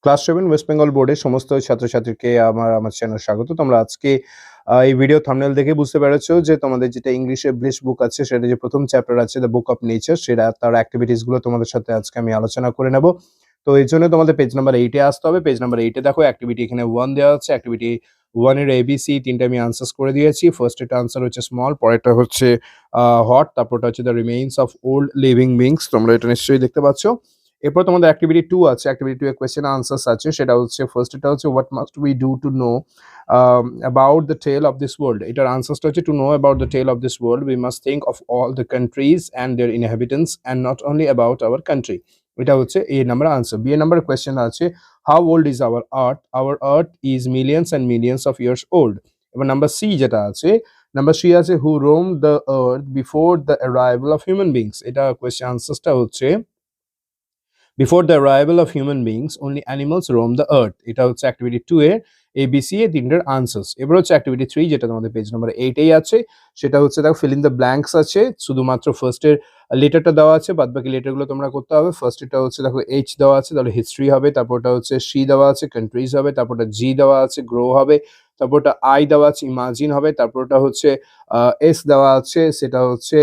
Class 7 West Bengal বোর্ডের সমস্ত ছাত্রছাত্রীকে আমার চ্যানেল স্বাগত। তোমরা আজকে এই ভিডিও থাম্বনেল দেখে বুঝতে পেরেছো যে তোমাদের যেটা ইংলিশে ব্লিস বুক আছে সেটা যে প্রথম চ্যাপ্টার আছে দ্য বুক অফ নেচার সেটা তার অ্যাক্টিভিটিস গুলো তোমাদের সাথে আজকে আমি আলোচনা করে নেব। তো এর জন্য তোমাদের পেজ নাম্বার 8 এ আসতে হবে। পেজ নাম্বার 8 এ দেখো অ্যাক্টিভিটি এখানে 1 দেওয়া আছে। অ্যাক্টিভিটি 1 এর এবিসি তিনটা আমি আনসার্স করে দিয়েছি। ফার্স্ট এর আনসার হচ্ছে স্মল, পরেরটা হচ্ছে হট, তারপরটা হচ্ছে the remains of old living beings. তোমরা এটা নিশ্চয়ই দেখতে পাচ্ছ। এরপর তোমাদের অ্যাক্টিভিটি 2 আছে। অ্যাক্টিভিটি 2 এ কোয়েশ্চেন আনসার্স আছে। সেটা হচ্ছে ফার্স্ট এটা হচ্ছে what must we do to know about the tale of this world. এটার আনসার্সটা হচ্ছে to know about the tale of this world we must think of all the countries and their inhabitants and not only about our country. এটা হচ্ছে A number answer. B এ number question আছে how old is our earth is millions and millions of years old. এবার number C যেটা আছে, number C আছে who roam the earth before the arrival of human beings. এটা question আনসার্সটা হচ্ছে before the arrival of human beings only animals roam the earth. এটা হচ্ছে activity 2 এর এবিসি এ তিনটার আনসার্স। এবার হচ্ছে অ্যাক্টিভিটি 3 যেটা তোমাদের পেজ নাম্বার 8 এই আছে। সেটা হচ্ছে দেখো ফিল ইন দ্য ব্ল্যাঙ্কস আছে। শুধুমাত্র ফার্স্ট এর লেটারটা দেওয়া আছে, বাদ বাকি লেটারগুলো তোমরা করতে হবে। ফার্স্ট এটা হচ্ছে দেখো এইচ দেওয়া আছে, তাহলে হিস্ট্রি হবে। তারপরটা হচ্ছে সি দেওয়া আছে, কান্ট্রিজ হবে। তারপরটা জি দেওয়া আছে, গ্রো হবে। তারপরটা আই দেওয়া আছে, ইমাজিন হবে। তারপরটা হচ্ছে এস দেওয়া আছে, সেটা হচ্ছে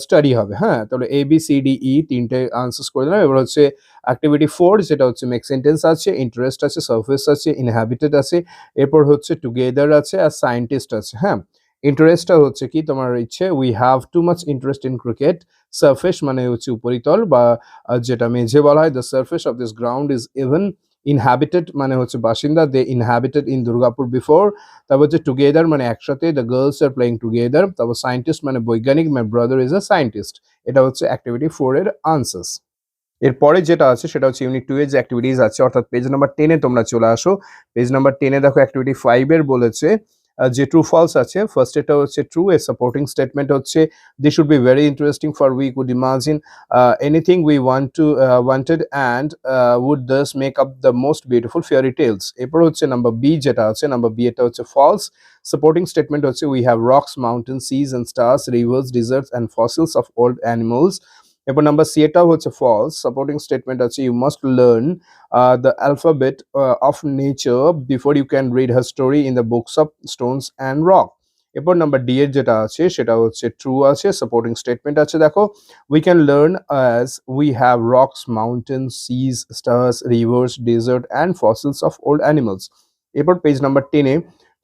স্টাডি হবে। হ্যাঁ, তাহলে A B C D E তিনটে আনসার্স করে দিলাম। এবার হচ্ছে অ্যাক্টিভিটি 4 যেটা হচ্ছে মেক সেন্টেন্স আছে, ইন্টারেস্ট আছে, সার্ফেস আছে, ইনহ্যাবিটেড আছে। এরপর হচ্ছে টুগেদার আছে আর সায়েন্টিস্ট আছে। হ্যাঁ, ইন্টারেস্টটা হচ্ছে কি তোমার ইচ্ছে we have too much interest in cricket. Surface মানে হচ্ছে উপরিতল বা যেটা মেঝে বলা হয়। The surface of this ground is even inhabited মানে হচ্ছে বাসিন্দা, দে ইনহ্যাবিটেড ইন দুর্গাপুর বিফোর। তারপর হচ্ছে টুগেদার মানে একসাথে, the girls are playing together. তারপর সায়েন্টিস্ট মানে বৈজ্ঞানিক, my brother is a scientist. এটা হচ্ছে অ্যাক্টিভিটি 4 এর আনসার্স। এরপরে যেটা আছে সেটা হচ্ছে ইউনিট 2 এর যে অ্যাক্টিভিটিস আছে, অর্থাৎ পেজ নাম্বার 10 এ তোমরা চলে আসো। পেজ নাম্বার 10 এ দেখো অ্যাক্টিভিটি 5 এর বলেছে যে ট্রু ফলস আছে। ফার্স্ট এটা হচ্ছে ট্রু, এর সাপোর্টিং স্টেটমেন্ট হচ্ছে this should be very interesting for we could imagine anything we wanted and would thus make up the most beautiful fairy tales. এরপর হচ্ছে নাম্বার বি যেটা আছে, নাম্বার বি এটা হচ্ছে ফলস। সাপোর্টিং স্টেটমেন্ট হচ্ছে we have rocks, mountain, seas and stars, rivers, deserts and fossils of old animals. এরপর number C এটাও হচ্ছে ফলস। সাপোর্টিং স্টেটমেন্ট আছে you must learn the alphabet of nature before you can read her story in the books of stones and rock. এরপর number D এর যেটা আছে সেটা হচ্ছে ট্রু আছে। সাপোর্টিং স্টেটমেন্ট আছে দেখো we can learn as we have rocks, mountains, seas, stars, rivers, desert and fossils of old animals. এরপর পেজ নাম্বার 10 এ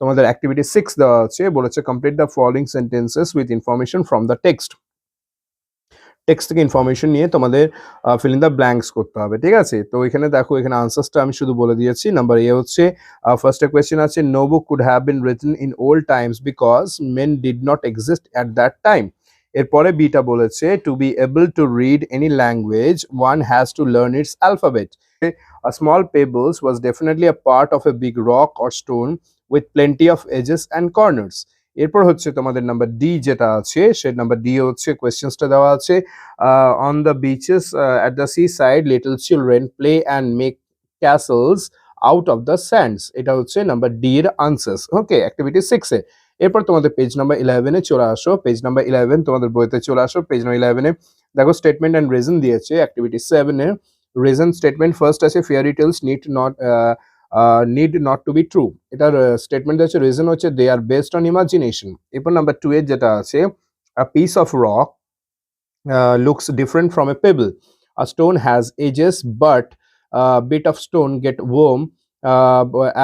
তোমাদের অ্যাক্টিভিটি 6 দেওয়া আছে, বলেছে complete the following sentences with information from the text. Text থেকে information নিয়ে তোমাদের fill in the blanks করতে হবে। ঠিক আছে, তো এখানে দেখো এখানে আনসার্সটা আমি শুধু বলে দিয়েছি। নাম্বার এ হচ্ছে ফার্স্ট কোয়েশ্চেন আছে no book could have been written in old times because men did not exist at that time. এরপরে বিটা বলেছে to be able to read any language one has to learn its alphabet. A small pebbles was definitely a part of a big rock or stone with plenty of edges and corners. এরপর হচ্ছে তোমাদের number D যেটা আছে, সে number D হচ্ছে কোয়েশ্চেন্সটা দেওয়া আছে on the bitches at the sea side little children play and make castles out of the sands. এটা হচ্ছে নাম্বার ডি এর আনসার্স। ওকে, অ্যাক্টিভিটি 6 এ। এরপর তোমাদের পেজ নাম্বার 11 এ চলে আসো। পেজ নাম্বার 11 তোমাদের বইতে চলে আসো। পেজ নাম্বার 11 এ দেখো স্টেটমেন্ট অ্যান্ড রিজন দিয়েছে। অ্যাক্টিভিটি 7 এ রিজন স্টেটমেন্ট ফার্স্ট আছে fairy tales need not to be true. এটার স্টেটমেন্ট হচ্ছে রিজন হচ্ছে they are based on imagination. এরপর নাম্বার 2 এর যেটা আছে a piece of rock looks different from a pebble. A stone has edges, but a bit of stone get warm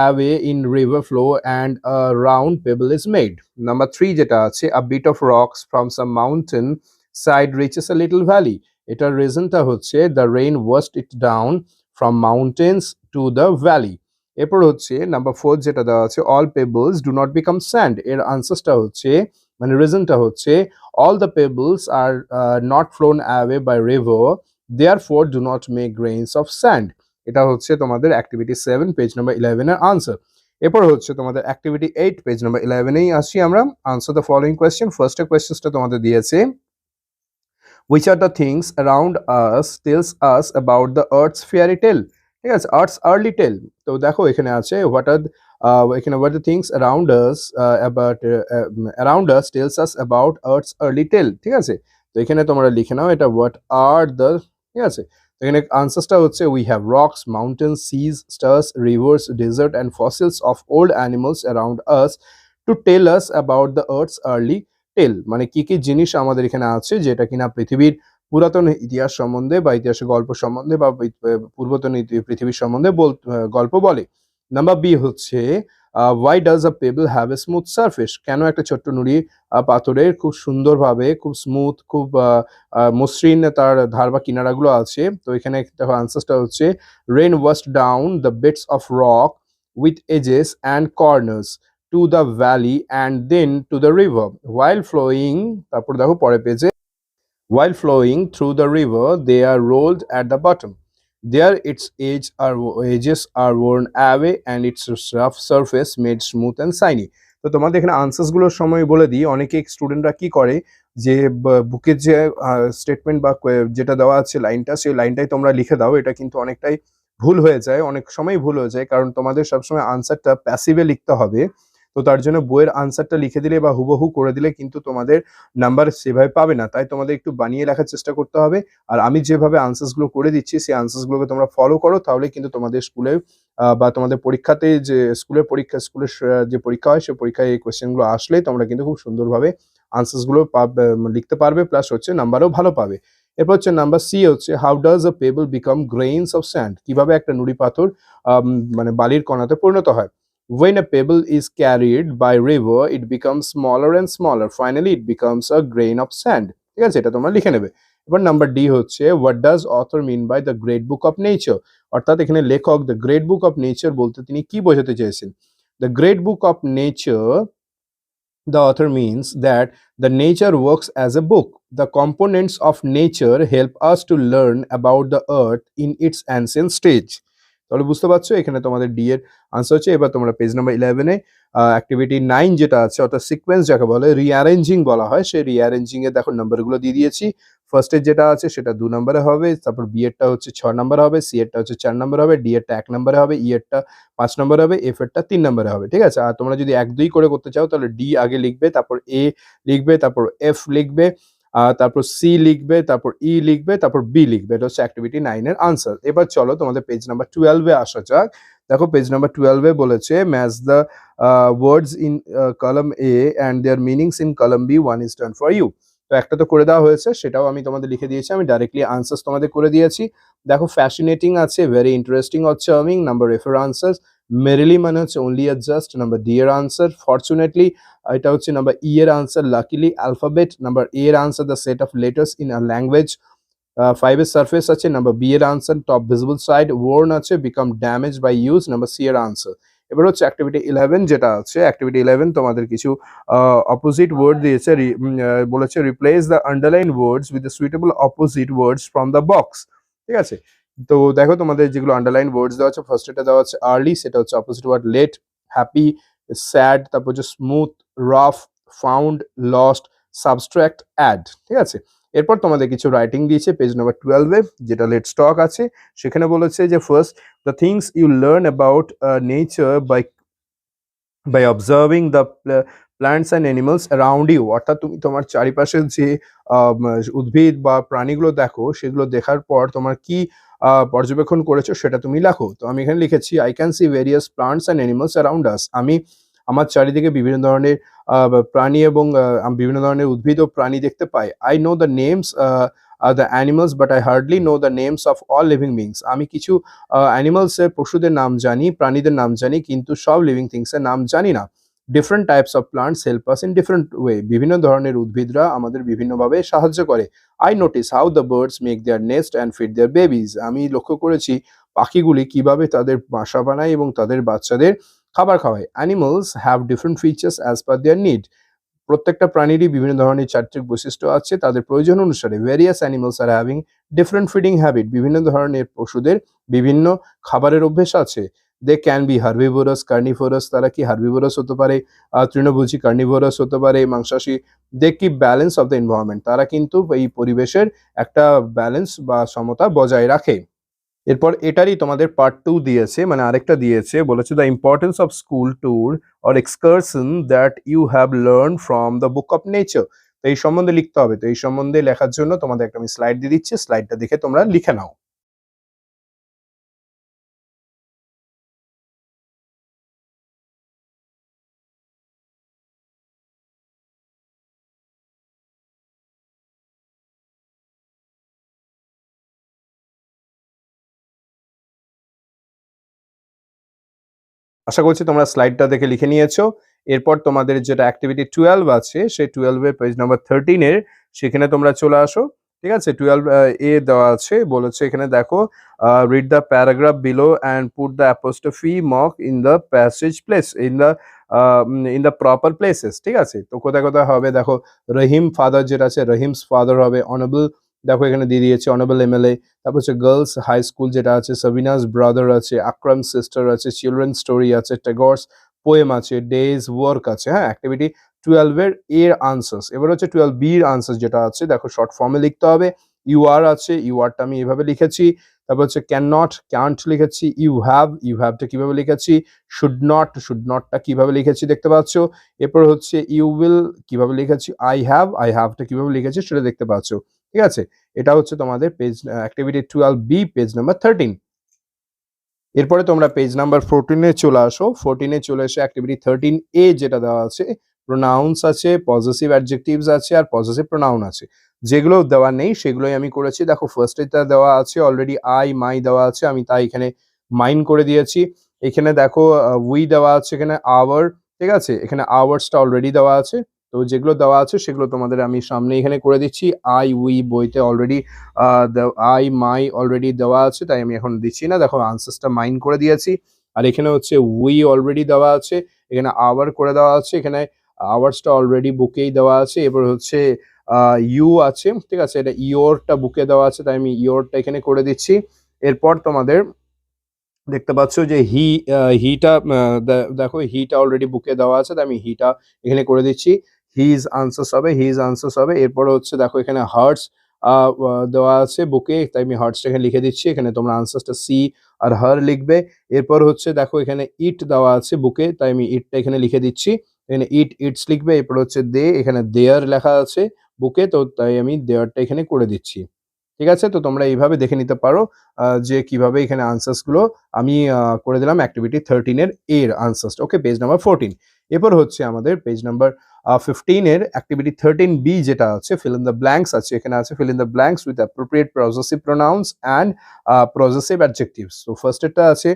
away in river flow and a round pebble is made. Number 3 যেটা আছে a bit of rocks from some mountain side reaches a little valley. এটার রিজনটা হচ্ছে the rain washed it down from mountains to the valley. এরপর হচ্ছে number 4 যেটা দেওয়া আছে all pebbles do not become sand. এর আনসারটা হচ্ছে মানে রিজনটা হচ্ছে all the pebbles are not flown away by river, therefore do not make grains of sand. এটা হচ্ছে তোমাদের অ্যাক্টিভিটি 7 পেজ নাম্বার 11 এর আনসার। এরপর হচ্ছে তোমাদের অ্যাক্টিভিটি 8 পেজ নাম্বার 11 এই আসি আমরা। Answer the following question. First কোয়েশ্চেনটা তোমাদের দিয়েছে which are the things around us tells us about the earth's fairy tale। ঠিক আছে, আর্থস আর্লি টেল। তো দেখো এখানে আছে হোয়াট আর এখানে what the things around us tells us about earth's early tale। ঠিক আছে, তো এখানে তোমরা লিখে নাও এটা হোয়াট আর দ্য, ঠিক আছে। এখানে আনসারসটা হচ্ছে we have rocks, mountains, seas, stars, rivers, desert and fossils of old animals around us to tell us about the earth's early tale. মানে কি কি জিনিস আমাদের এখানে আছে যেটা কিনা পৃথিবীর পুরাতন ইতিহাস সম্বন্ধে বা ইতিহাসের গল্প সম্বন্ধে বা পূর্বতন পৃথিবীর সম্বন্ধে গল্প বলে। নাম্বার বি হচ্ছে why does a pebble have a smooth surface, কেন একটা ছোট্ট নুড়ি পাথরের খুব সুন্দরভাবে খুব স্মুথ খুব মসৃণ তার ধার বা কিনারাগুলো আছে। তো এখানে দেখো আনসারটা হচ্ছে rain washed down the beds of rock with edges and corners to the valley and then to the river while flowing. তারপর দেখো পরের পেজে while flowing through the river they are rolled at the bottom. There edges are worn away and its rough surface made smooth and shiny. তো তোমাদের এখানে answers গুলোর সময় বলে দিই, অনেকে স্টুডেন্টরা কি করে যে বুকের যে স্টেটমেন্ট বা যেটা দেওয়া আছে লাইনটা, সেই লাইনটাই তোমরা লিখে দাও। এটা কিন্তু অনেকটাই ভুল হয়ে যায়, অনেক সময় ভুল হয়ে যায়, কারণ তোমাদের সবসময় আনসারটা প্যাসিভে লিখতে হবে। তো তার জন্য বইয়ের আনসারটা লিখে দিলে বা হুবহু করে দিলে কিন্তু তোমাদের নাম্বার সেভাবে পাবে না, তাই তোমাদের একটু বানিয়ে লেখার চেষ্টা করতে হবে। আর আমি যেভাবে আনসার্স গুলো করে দিচ্ছি সেই আনসার্স গুলোকে তোমরা ফলো করো, তাহলে কিন্তু তোমাদের স্কুলে বা তোমাদের পরীক্ষাতে যে স্কুলের যে পরীক্ষা হয় সেই পরীক্ষায় এই কোয়েশ্চেন গুলো আসলে তোমরা কিন্তু খুব সুন্দরভাবে আনসার্স গুলো লিখতে পারবে, প্লাস হচ্ছে নাম্বারও ভালো পাবে। এরপর হচ্ছে নাম্বার সি হচ্ছে how does a pebble become grains of sand, কিভাবে একটা নুড়ি পাথর মানে বালির কণাতে পরিণত হয়। When a pebble is carried by river, it becomes smaller and smaller. Finally, it becomes a grain of sand. ঠিক আছে, এটা তোমরা লিখে নেবে। এবার নাম্বার ডি হচ্ছে what does author mean by the great book of nature? অর্থাৎ এখানে লেখক the great book of nature বলতে তিনি কি বোঝাতে চেয়েছেন। The great book of nature, the author means that the nature works as a book. The components of nature help us to learn about the earth in its ancient stage. তাহলে বুঝতে পারছো এখানে তোমাদের ডি এর answer হচ্ছে। এবার তোমরা page number 11-এ activity 9 যেটা আছে অর্থাৎ সিকোয়েন্স যাকে বলে রিঅ্যারেঞ্জিং বলা হয়, সেই রিঅ্যারেঞ্জিং এ দেখো নাম্বারগুলো দিয়ে দিয়েছি। ফার্স্ট এর যেটা আছে সেটা 2 নম্বরে হবে, তারপর বি এরটা হচ্ছে 6 নম্বর হবে, সি এরটা হচ্ছে 4 নম্বর হবে, ডি এরটা 1 নম্বরে হবে, ই এরটা 5 নম্বর হবে, এফ এরটা 3 নম্বরে হবে। ঠিক আছে, আর তোমরা যদি 1-2 করে করতে চাও তাহলে ডি আগে লিখবে, তারপর এ লিখবে, তারপর এফ লিখবে, তারপর সি লিখবে, তারপর ই লিখবে, তারপর বি লিখবে। এটা হচ্ছে অ্যাক্টিভিটি 9 এর আনসার। এবার চলো তোমাদের পেজ নাম্বার 12-এ আসা যাক। দেখো পেজ নাম্বার 12-এ বলেছে match the words in column A and their meanings in column B, 1 is done for you। তো একটা তো করে দেওয়া হয়েছে, সেটাও আমি তোমাদের লিখে দিয়েছি, আমি ডাইরেক্টলি আনসার্স তোমাদের করে দিয়েছি। দেখো ফ্যাসিনেটিং আছে, very interesting or charming, number F এর আনসার। মেরিলি মানে হচ্ছে অনলি আর জাস্ট, নাম্বার ডি এর আনসার। ফরচুনেটলি এটা হচ্ছে নাম্বার ই এর answer. Luckily alphabet, number A এর answer the set of letters in a language. 5 এর সারফেস আছে, নাম্বার বি এর answer. Top visible side worn আছে, become damage by use, number C এর answer. এবার হচ্ছে অ্যাক্টিভিটি 11 যেটা আছে, অ্যাক্টিভিটি 11 তোমাদের কিছু অপোজিট ওয়ার্ড দিয়েছে, বলেছে replace the underline words with the suitable opposite words from the box. ঠিক আছে, তো দেখো তোমাদের যেগুলো আন্ডারলাইন ওয়ার্ডস দেওয়া আছে, ফার্স্ট এটা দেওয়া আছে আর্লি, সেটা হচ্ছে opposite word late. Happy, sad, তারপর হচ্ছে smooth, rough, found, lost, subtract, add. ঠিক আছে, এরপর তোমাদের কিছু রাইটিং দিয়েছে পেজ নাম্বার 12-এ, যেটা লেটস টক আছে। সেখানে বলেছে যে first the things you learn about nature by observing the plants and animals around you. অর্থাৎ তুমি তোমার চারিপাশের যে উদ্ভিদ বা প্রাণীগুলো দেখো, সেগুলো দেখার পর তোমার কি পর্যবেক্ষণ করেছো সেটা তুমি লেখো। তো আমি এখানে লিখেছি I can see various plants and animals around আস। আমি আমার চারিদিকে বিভিন্ন ধরনের প্রাণী এবং বিভিন্ন ধরনের উদ্ভিদ ও প্রাণী দেখতে পাই। I know the names the animals but I hardly know the names of all living beings. আমি কিছু অ্যানিমালসের পশুদের নাম জানি, প্রাণীদের নাম জানি, কিন্তু সব লিভিং থিংসের নাম জানি না। Different types of plants help us in different way. বিভিন্ন ধরনের উদ্ভিদরা আমাদের বিভিন্নভাবে সাহায্য করে। I notice how the birds make their nest and feed their babies. আমি লক্ষ্য করেছি পাখিগুলি কিভাবে তাদের বাসা বানায় এবং তাদের বাচ্চাদের খাবার খাওয়ায়। Animals have different features as per their need. প্রত্যেকটা প্রাণীরই বিভিন্ন ধরনের চারিত্রিক বৈশিষ্ট্য আছে তাদের প্রয়োজন অনুসারে। Various animals are having different feeding habit. বিভিন্ন ধরনের পশুদের বিভিন্ন খাবারের অভ্যেস আছে। They can be herbivorous, carnivorous, তারা কি হার্বিভোরাস হতে পারে, তৃণভোজী, কার্নিভোরাস হতে পারে, মাংসাশী। They keep balance of the environment, তারা কিন্তু এই পরিবেশের একটা ব্যালেন্স বা সমতা বজায় রাখে। এরপর এটারই তোমাদের পার্ট 2 দিয়েছে, মানে আরেকটা দিয়েছে, বলেছে the importance of school tour or excursion that you have learn from the book of nature. তো এই সম্বন্ধে লিখতে হবে। তো এই সম্বন্ধে লেখার জন্য তোমাদের একটা আমি স্লাইড দিয়ে দিচ্ছি, স্লাইডটা দেখে তোমরা লিখে নাও। আশা করছি তোমরা স্লাইডটা দেখে লিখে নিয়েছো। এরপর তোমাদের যেটা অ্যাক্টিভিটি 12 আছে সেই 12 এর পেজ নাম্বার 13 এর সেখানে তোমরা চলে আসো। ঠিক আছে? 12 এ দেওয়া আছে, বলেছে এখানে দেখো read the paragraph below and put the apostrophe mark in the passage place in the proper places. ঠিক আছে? তো কোথায় কোথায় হবে দেখো, রহিম ফাদার যেটা আছে রহিমস ফাদার হবে, অনারেবল দেখো এখানে দিয়ে দিয়েছে অনারেবল এমএলএ। তারপর হচ্ছে গার্লস হাই স্কুল যেটা আছে, সাবিনাস ব্রাদার আছে, আকরাম সিস্টার আছে, চিলড্রেন স্টোরি আছে, ট্যাগরস পোয়েম আছে, ডেজ ওয়ার্ক আছে। হ্যাঁ, অ্যাক্টিভিটি 12 এর আনসার্স। এবার হচ্ছে 12 বির আনসার্স যেটা আছে, দেখো শর্ট ফর্মে লিখতে হবে। ইউ আর আছে, ইউ আরটা আমি এভাবে লিখেছি। তারপর হচ্ছে ক্যান নট, ক্যান্ট লিখেছি। ইউ হ্যাভটা কিভাবে লিখেছি। শুড নটটা কিভাবে লিখেছি দেখতে পাচ্ছ। এরপর হচ্ছে ইউ উইল কিভাবে লিখেছি। আই হ্যাভটা কিভাবে লিখেছি সেটা দেখতে পাচ্ছ। ঠিক আছে? এটা হচ্ছে তোমাদের page activity 12 B page number 13। এরপরে তোমরা পেজ নাম্বার 14 এ চলে আসো। 14 এ চলে এসে অ্যাক্টিভিটি 13 এ যেটা দেওয়া আছে, প্রোনাউন্স আছে, পজেসিভ অ্যাডজেক্টিভস আছে আর পজেসিভ প্রোনাউন আছে। যেগুলো দেওয়া নেই সেগুলোই আমি করেছি। দেখো ফার্স্ট এটা দেওয়া আছে অলরেডি, আই মাই দেওয়া আছে, আমি তাই এখানে মাইন করে দিয়েছি। এখানে দেখো উই দেওয়া আছে, এখানে আওয়ার। ঠিক আছে? এখানে আওয়ার্সটা অলরেডি দেওয়া আছে। তো যেগুলো দেওয়া আছে সেগুলো তোমাদের আমি সামনে এখানে করে দিচ্ছি। আই উই বইতে অলরেডি আই মাই অলরেডি দেওয়া আছে, তাই আমি এখন দিচ্ছি না। দেখো আনসার্সটা মাইন করে দিয়েছি। আর এখানে হচ্ছে উই অলরেডি দেওয়া আছে, এখানে আওয়ার করে দেওয়া আছে, এখানে আওয়ার্সটা অলরেডি বুকেই দেওয়া আছে। এবার হচ্ছে ইউ আছে। ঠিক আছে? এটা ইয়োরটা বুকে দেওয়া আছে, তাই আমি ইয়োরটা এখানে করে দিচ্ছি। এরপর তোমাদের দেখতে পাচ্ছ যে হিটা দেখো হিটা অলরেডি বুকে দেওয়া আছে, তাই আমি হিটা এখানে করে দিচ্ছি। হিজ আনসার্স হবে। এরপর হচ্ছে দেখো এখানে হার্টস দেওয়া আছে বুকে, তাই আমি হার্টসটা এখানে লিখে দিচ্ছি। এখানে তোমরা আনসার্সটা সি আর হার লিখবে। এরপর হচ্ছে দেখো এখানে ইট দেওয়া আছে বুকে, তাই আমি ইটটা এখানে লিখে দিচ্ছি। এখানে ইটস লিখবে। এরপর হচ্ছে দে, এখানে দেয়ার লেখা আছে বুকে, তো তাই আমি দেয়ারটা এখানে করে দিচ্ছি। ঠিক আছে? তো তোমরা এইভাবে দেখে নিতে পারো যে কিভাবে এখানে আনসার্স গুলো আমি করে দিলাম অ্যাক্টিভিটি 13 এর আনসার্সটা। ওকে, পেজ নাম্বার 14। এরপর হচ্ছে আমাদের পেজ নাম্বার 15 এর অ্যাক্টিভিটি 13 বি যেটা আছে, ফিল ইন দ্য ব্ল্যাঙ্কস আছে। এখানে আছে fill in the blanks with appropriate possessive pronouns and possessive adjectives. তো ফার্স্ট এরটা আছে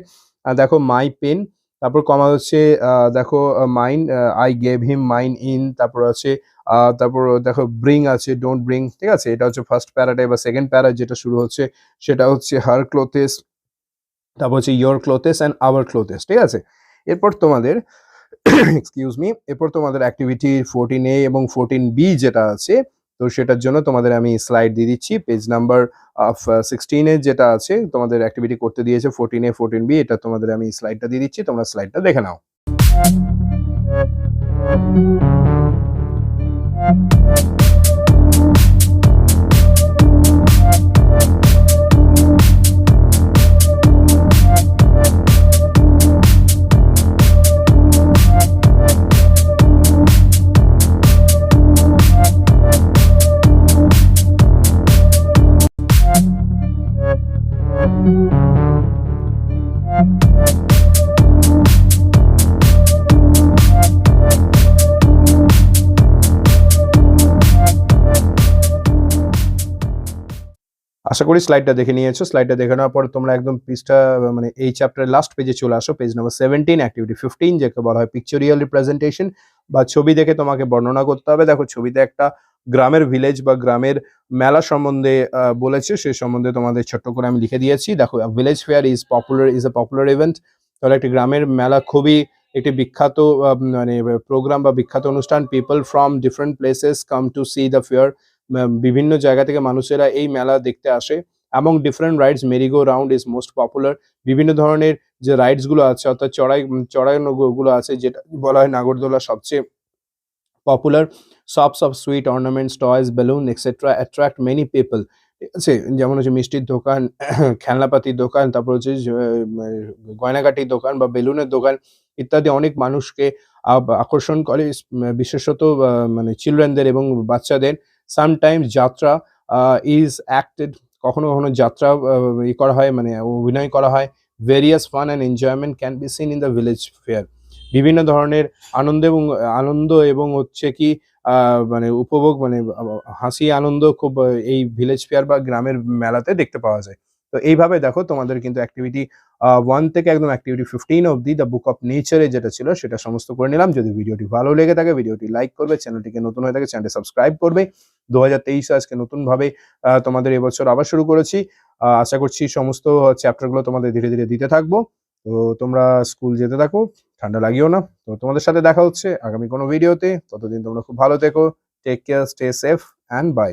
দেখো মাই পেন, তারপর কমা হচ্ছে দেখো mine, I gave him mine in, তারপর আছে তারপর দেখো ব্রিং আছে, ডোন্ট ব্রিং। ঠিক আছে? এটা হচ্ছে ফার্স্ট প্যারাটাই বা সেকেন্ড প্যারা যেটা শুরু হচ্ছে সেটা হচ্ছে হার ক্লোথেস, তারপর হচ্ছে your clothes and our clothes. ঠিক আছে? এরপর তোমাদের এক্সকিউজ মি, এরপর তোমাদের অ্যাক্টিভিটি 14 এ এবং 14 বি যেটা আছে, তো সেটার জন্য তোমাদের আমি স্লাইড দিয়ে দিচ্ছি। পেজ নাম্বার 16 এ যেটা আছে তোমাদের অ্যাক্টিভিটি করতে দিয়েছে 14 এ 14 বি, এটা তোমাদের আমি স্লাইডটা দিয়ে দিচ্ছি, তোমরা স্লাইডটা দেখে নাও। আশা করি স্লাইডটা দেখে নিয়েছো। স্লাইডটা দেখে নেওয়ার পর তোমরা একদম পৃষ্ঠা মানে এই চ্যাপ্টারের লাস্ট পেজে চলে আসো, পেজ নাম্বার 17 অ্যাক্টিভিটি 15, যাকে বলা হয় পিকচরিয়াল রিপ্রেজেন্টেশন বা ছবি দেখে তোমাকে বর্ণনা করতে হবে। দেখো ছবিতে একটা গ্রামের ভিলেজ বা গ্রামের মেলা সম্বন্ধে বলেছে, সেই সম্বন্ধে তোমাদের ছোট্ট করে আমি লিখে দিয়েছি। দেখো village fair is a popular event. তাহলে একটি গ্রামের মেলা খুবই একটি বিখ্যাত মানে প্রোগ্রাম বা বিখ্যাত অনুষ্ঠান। People from different places come to see the fair. বিভিন্ন জায়গা থেকে মানুষেরা এই মেলা দেখতে আসে। Among different rides merry go round is most popular. বিভিন্ন ধরনের যে রাইডস গুলো আছে অর্থাৎ চড়াই গুলো আছে, যেটা বলা হয় নাগরদোলা, সবচেয়ে popular. Shops of sweet ornaments, toys, balloon etcetera attract many people. ঠিক আছে? যেমন হচ্ছে মিষ্টির দোকান, খেলনাপাতির দোকান, তারপর হচ্ছে গয়নাগাটির দোকান বা বেলুনের দোকান ইত্যাদি অনেক মানুষকে আকর্ষণ করে, বিশেষত মানে চিলড্রেনদের এবং বাচ্চাদের। সামটাইমস যাত্রা ইজ অ্যাক্টেড, কখনো কখনো যাত্রা করা হয়, মানে অভিনয় করা হয়। Various fun and enjoyment can be seen in the village fair. বিভিন্ন ধরনের আনন্দ এবং হচ্ছে কি মানে উপভোগ মানে হাসি আনন্দ খুব এই ভিলেজ ফেয়ার বা গ্রামের মেলাতে দেখতে পাওয়া যায়। তো এইভাবে দেখো তোমাদের কিন্তু অ্যাক্টিভিটি 1 থেকে একদম অ্যাক্টিভিটি 15 অবধি দ্য বুক অফ নেচারে যেটা ছিল সেটা সমস্ত করে নিলাম। যদি ভিডিওটি ভালো লেগে থাকে ভিডিওটি লাইক করবে, চ্যানেলটিকে নতুন হয়ে থাকে চ্যানেলটি সাবস্ক্রাইব করবে। 2023 আজকে নতুনভাবে তোমাদের এবছর আবার শুরু করেছি। আশা করছি সমস্ত চ্যাপ্টার গুলো তোমাদের ধীরে, ধীরে দিতে থাকবো। তো তোমরা স্কুল যেতে থাকো, ঠান্ডা লাগিও না। তো তোমাদের সাথে দেখা হচ্ছে আগামী কোনো ভিডিওতে। ততদিন তোমরা খুব ভালো থেকো। Take care, stay safe and by.